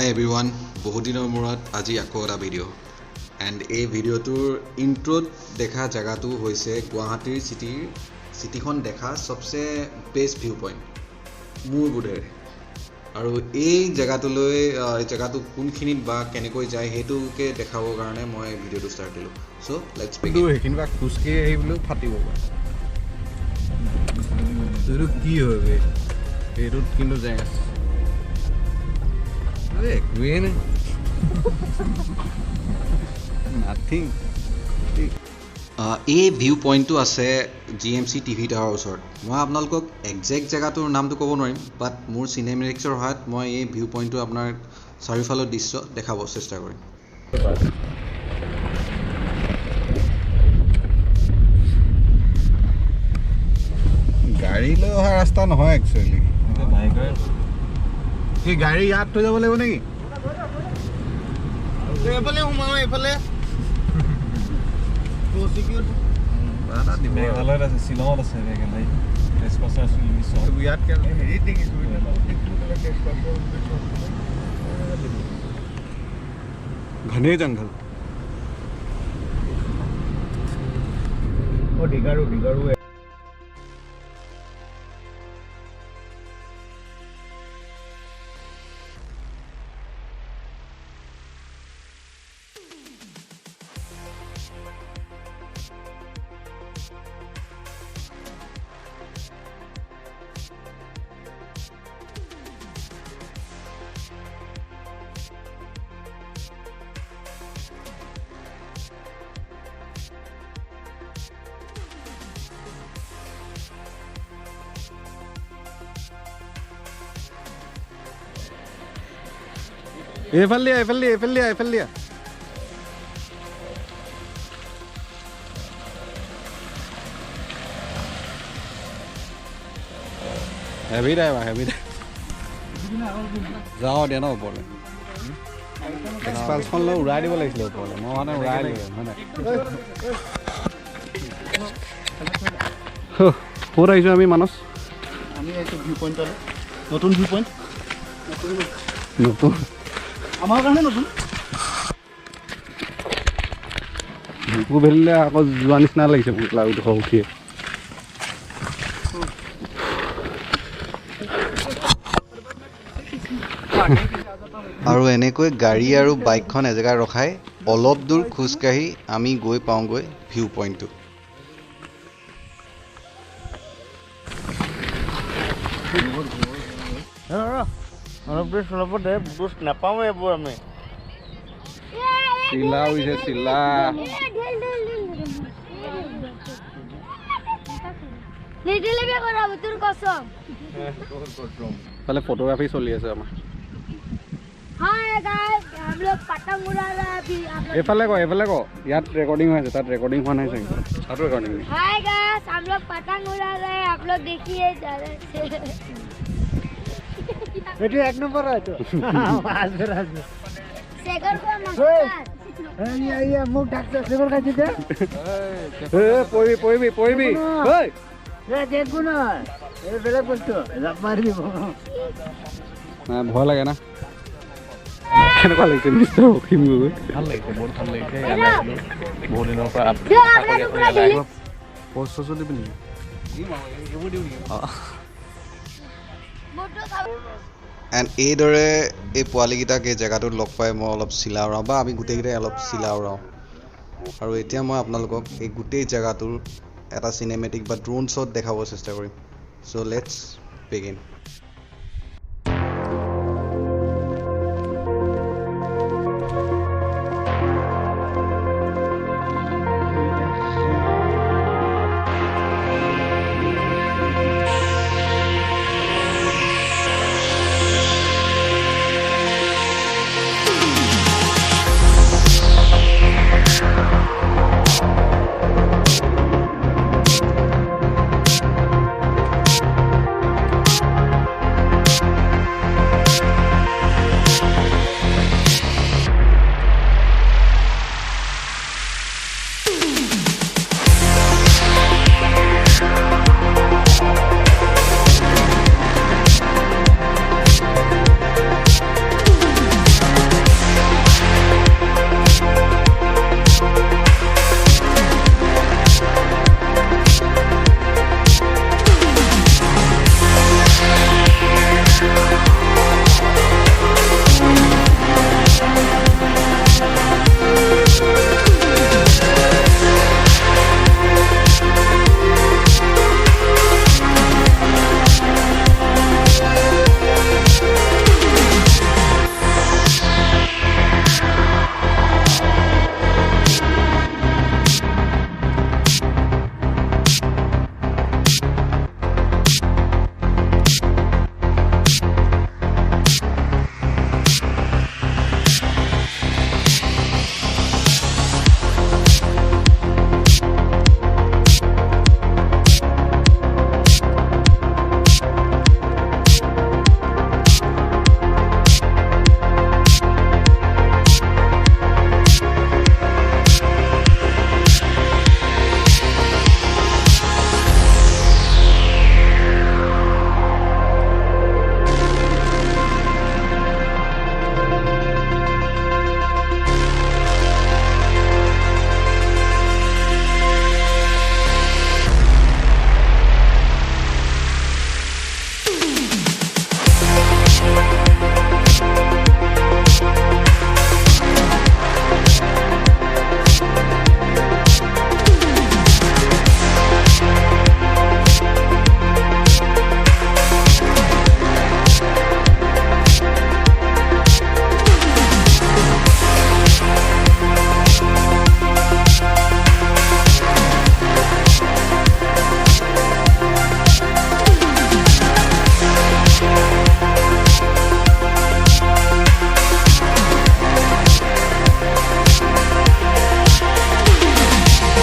everyone, বহুত দিনৰ মূৰত আজি আকৌ এটা ভিডিঅ' এণ্ড এই ভিডিঅ'টোৰ ইন্ট্ৰোত দেখা জাগাটো হৈছে গুৱাহাটীৰ চিটিখন দেখা সবচে বেষ্ট ভিউ পইণ্ট মোৰ বোধেৰে আৰু এই জাগাটোলৈ জাগাটো কোনখিনিত বা কেনেকৈ যায় সেইটোকে দেখাবৰ কাৰণে মই ভিডিঅ'টো ষ্টাৰ্ট দিলোঁ সো লেটছ বিগিন সেইখিনিবা খুচকি আহিবলৈও ফাটিব এইটো কি হবে এইটোত কিন্তু জেগা আছে একোৱেই নাই নাথিং এই ভিউ পইণ্টটো আছে GMC TV টাৱাৰৰ ওচৰত মই আপোনালোকক একজেক্ট জেগাটোৰ নামটো ক'ব নোৱাৰিম বাট মোৰ চিনেমেটিক্সৰ সহায়ত মই এই ভিউ পইণ্টটো আপোনাৰ চাৰিওফালৰ দৃশ্য দেখাব চেষ্টা কৰিম গাড়ী লৈ অহা ৰাস্তা নহয় একচুৱেলি কি গাড়ী ইয়াত থৈ যাব লাগিব নেকি এইফালে সোমাও এইফালে মেঘালয়ত আছে শ্বিলঙত আছে মেঘালয় ইয়াত হেৰিত দেখিছোঁ ঘনে জংঘল দীঘাৰু এইফালে দিয়া হেভি যাওঁ দিয়া ন ওপৰলৈ এক্সপালছখন লৈ উৰাই দিব লাগিছিলে ওপৰলৈ মই মানে উৰাই দিলোঁ মানে ক'ত আহিছোঁ আমি মানস আমি আহিছোঁ ভিউ পইণ্টলৈ নতুন ভিউ পইণ্ট নতুন আমাৰ কাৰণে নতুন ভুকু ভেলিলে আকৌ যোৱা নিচিনা লাগিছে ক্লাউড উঠিয়ে আৰু এনেকৈ গাড়ী আৰু বাইকখন এজেগাত ৰখাই অলপ দূৰ খোজকাঢ়ি আমি গৈ পাওঁগৈ ভিউ পইণ্টটো নাপাওঁ এইবোৰ আমি চিলা হৈছে চিলা ফালে ফটোগ্ৰাফি চলি আছে আমাৰ এইফালে ক ইয়াত ৰেকৰ্ডিং হৈ আছে তাত ৰেকৰ্ডিং হোৱা নাই চাগে তাতো ৰেকৰ্ডিং हाय गाइस हम लोग पतंग उड़ा रहे हैं आप लोग देखिए जा रहे बेटी एक नंबर है तो सेगर को नमस्कार ये मुख डॉक्टर सेगर का चीज है ए पोईबी ओए ये देखो ना ये बेले बोलतो जब मार दी हां भय লাগে না কেনেকুৱা লাগিছে মিস্টাৰ অখিম গগৈ ভাল লাগিছে বহুত ভাল লাগিছে বহুত দিনৰ পৰা পোষ্ট চলি পিনি এণ্ড এইদৰে এই পোৱালীকেইটাক এই জেগাটোত লগ পাই মই অলপ চিলা উৰাওঁ বা আমি গোটেইকেইটাই অলপ চিলা উৰাওঁ আৰু এতিয়া মই আপোনালোকক এই গোটেই জেগাটোৰ এটা চিনেমেটিক বা ড্ৰোন শ্বট দেখাব চেষ্টা কৰিম চ' লেটছ বিগিন